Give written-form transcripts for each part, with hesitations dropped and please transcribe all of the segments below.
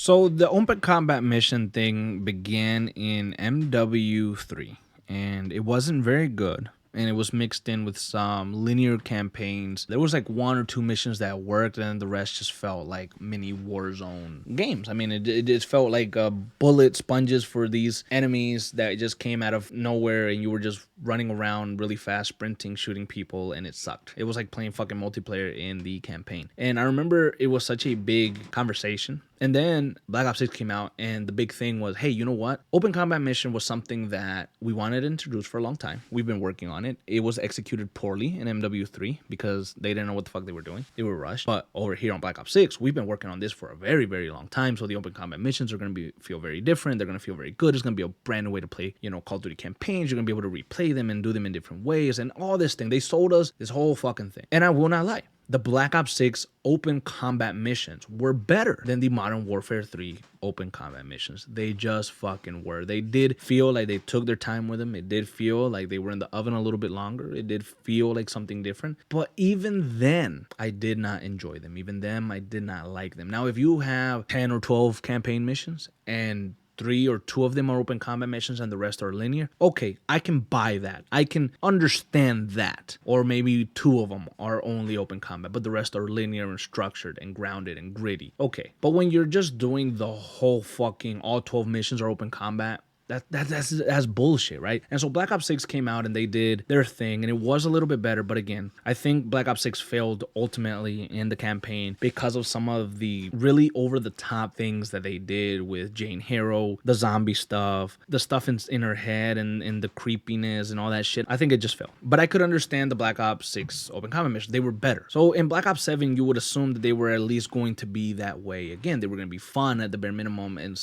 So the open combat mission thing began in MW3, and it wasn't very good. And it was mixed in with some linear campaigns. There was like one or two missions that worked, and the rest just felt like mini Warzone games. I mean, it just felt like bullet sponges for these enemies that just came out of nowhere, and you were just running around really fast, sprinting, shooting people, and it sucked. It was like playing fucking multiplayer in the campaign. And I remember it was such a big conversation. And then Black Ops 6 came out, and the big thing was, hey, you know what? Open combat mission was something that we wanted to introduce for a long time. We've been working on it. It was executed poorly in MW3 because they didn't know what the fuck they were doing. They were rushed. But over here on Black Ops 6, we've been working on this for a very, very long time. So the open combat missions are going to feel very different. They're going to feel very good. It's going to be a brand new way to play, Call of Duty campaigns. You're going to be able to replay them and do them in different ways and all this thing. They sold us this whole fucking thing. And I will not lie. The Black Ops 6 open combat missions were better than the Modern Warfare 3 open combat missions. They just fucking were. They did feel like they took their time with them. It did feel like they were in the oven a little bit longer. It did feel like something different. But even then, I did not enjoy them. Even then, I did not like them. Now, if you have 10 or 12 campaign missions and 3 or 2 of them are open combat missions and the rest are linear, okay, I can buy that. I can understand that. Or maybe 2 of them are only open combat, but the rest are linear and structured and grounded and gritty. Okay, but when you're just doing the whole fucking all 12 missions are open combat, that's bullshit, right? And so Black Ops 6 came out and they did their thing, and it was a little bit better. But again, I think Black Ops 6 failed ultimately in the campaign because of some of the really over-the-top things that they did with Jane Hero, the zombie stuff, the stuff in her head and the creepiness and all that shit. I think it just failed. But I could understand the Black Ops 6 open combat missions. They were better. So in Black Ops 7, you would assume that they were at least going to be that way. Again, they were going to be fun at the bare minimum and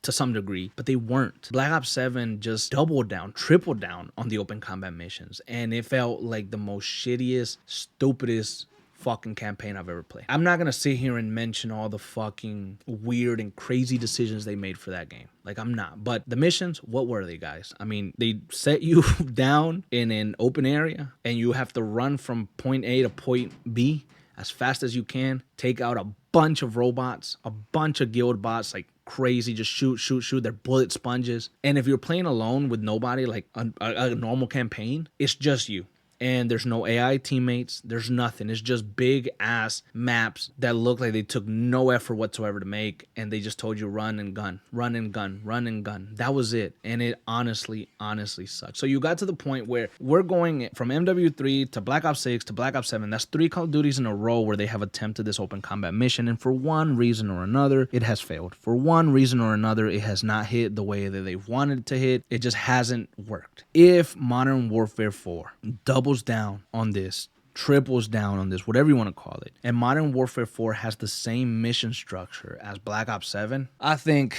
to some degree, but they weren't. Black Ops 7 just doubled down, tripled down on the open combat missions, and it felt like the most shittiest, stupidest fucking campaign I've ever played. I'm not gonna sit here and mention all the fucking weird and crazy decisions they made for that game. Like, I'm not. But the missions, what were they, guys? I mean, they set you down in an open area, and you have to run from point A to point B as fast as you can, take out a bunch of robots, a bunch of guild bots, like crazy, just shoot. They're bullet sponges. And if you're playing alone with nobody, like a normal campaign, it's just you. And there's no AI teammates. There's nothing. It's just big ass maps that look like they took no effort whatsoever to make. And they just told you run and gun, run and gun, run and gun. That was it. And it honestly sucked. So you got to the point where we're going from MW3 to Black Ops 6 to Black Ops 7. That's 3 Call of Duties in a row where they have attempted this open combat mission. And for one reason or another, it has failed. For one reason or another, it has not hit the way that they wanted it to hit. It just hasn't worked. If Modern Warfare 4 doubles down on this, triples down on this, whatever you want to call it, and Modern Warfare 4 has the same mission structure as Black Ops 7, I think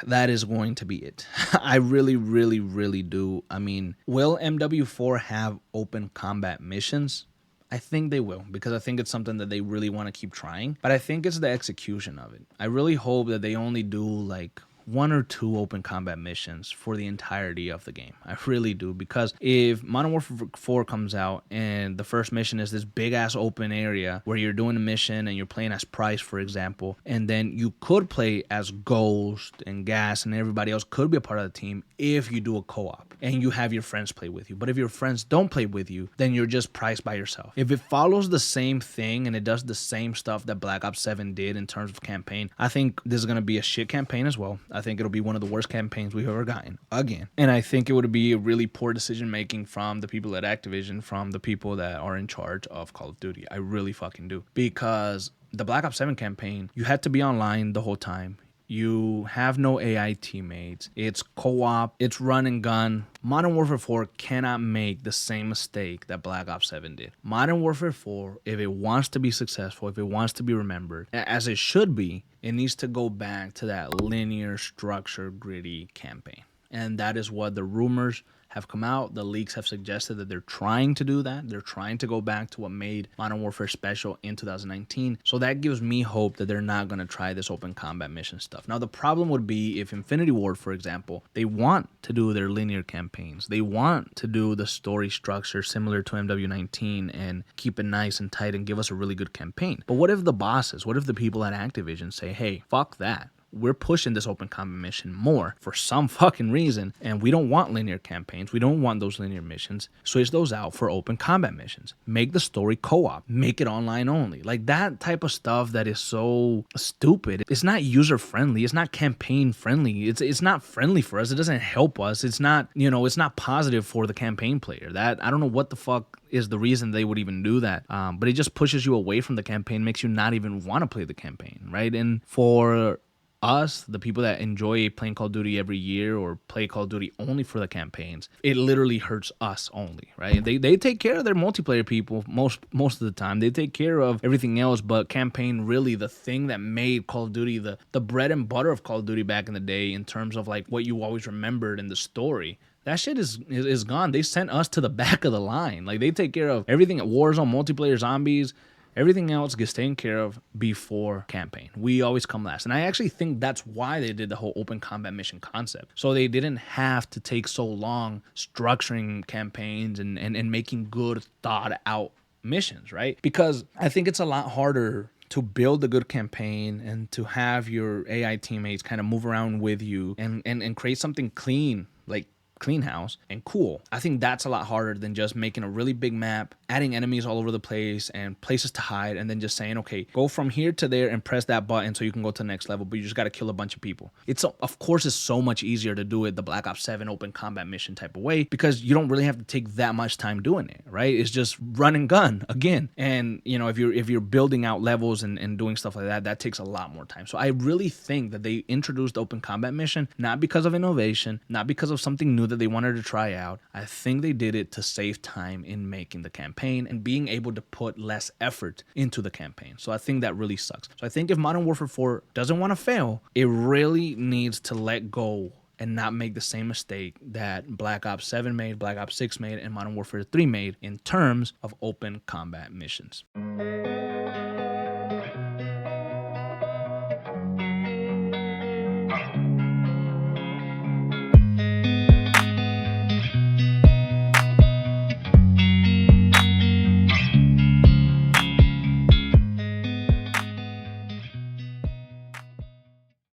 that is going to be it. I really do. I mean, will MW4 have open combat missions? I think they will, because I think it's something that they really want to keep trying, but I think it's the execution of it. I really hope that they only do like 1 or 2 open combat missions for the entirety of the game. I really do, because if Modern Warfare 4 comes out and the first mission is this big ass open area where you're doing a mission and you're playing as Price, for example, and then you could play as Ghost and Gas and everybody else could be a part of the team if you do a co-op and you have your friends play with you. But if your friends don't play with you, then you're just Price by yourself. If it follows the same thing and it does the same stuff that Black Ops 7 did in terms of campaign, I think this is going to be a shit campaign as well. I think it'll be one of the worst campaigns we've ever gotten again. And I think it would be a really poor decision making from the people at Activision, from the people that are in charge of Call of Duty. I really fucking do. Because the Black Ops 7 campaign, you had to be online the whole time. You have no AI teammates. It's co-op. It's run and gun. Modern Warfare 4 cannot make the same mistake that Black Ops 7 did. Modern Warfare 4, if it wants to be successful, if it wants to be remembered, as it should be, it needs to go back to that linear, structured, gritty campaign. And that is what the rumors have come out. The leaks have suggested that they're trying to do that. They're trying to go back to what made Modern Warfare special in 2019. So that gives me hope that they're not going to try this open combat mission stuff. Now, the problem would be if Infinity Ward, for example, they want to do their linear campaigns. They want to do the story structure similar to MW19 and keep it nice and tight and give us a really good campaign. But what if the bosses, what if the people at Activision say, hey, fuck that. we're pushing this open combat mission more for some fucking reason, and we don't want linear campaigns. We don't want those linear missions. Switch those out for open combat missions. Make the story co-op. Make it online only. Like that type of stuff that is so stupid. It's not user friendly. It's not campaign friendly. It's not friendly for us. It doesn't help us. It's not, it's not positive for the campaign player. That I don't know what the fuck is the reason they would even do that. But it just pushes you away from the campaign, makes you not even want to play the campaign, right? And for us, the people that enjoy playing Call of Duty every year or play Call of Duty only for the campaigns, it literally hurts us only, right? They take care of their multiplayer people most of the time. They take care of everything else, but campaign, really the thing that made Call of Duty the bread and butter of Call of Duty back in the day, in terms of like what you always remembered in the story. That shit is gone. They sent us to the back of the line. Like, they take care of everything at Warzone, multiplayer, zombies. Everything else gets taken care of before campaign. We always come last. And I actually think that's why they did the whole open combat mission concept. So they didn't have to take so long structuring campaigns and making good thought out missions, right? Because I think it's a lot harder to build a good campaign and to have your AI teammates kind of move around with you and create something clean, like clean house and cool. I think that's a lot harder than just making a really big map, adding enemies all over the place and places to hide, and then just saying, okay, go from here to there and press that button so you can go to the next level, but you just got to kill a bunch of people. Of course, it's so much easier to do it the Black Ops 7 open combat mission type of way, because you don't really have to take that much time doing it, right? It's just run and gun again. And if you're building out levels and doing stuff like that, that takes a lot more time. So I really think that they introduced the open combat mission not because of innovation, not because of something new that they wanted to try out. I think they did it to save time in making the campaign and being able to put less effort into the campaign. So I think that really sucks. So I think if Modern Warfare 4 doesn't want to fail, it really needs to let go and not make the same mistake that Black Ops 7 made, Black Ops 6 made, and Modern Warfare 3 made in terms of open combat missions.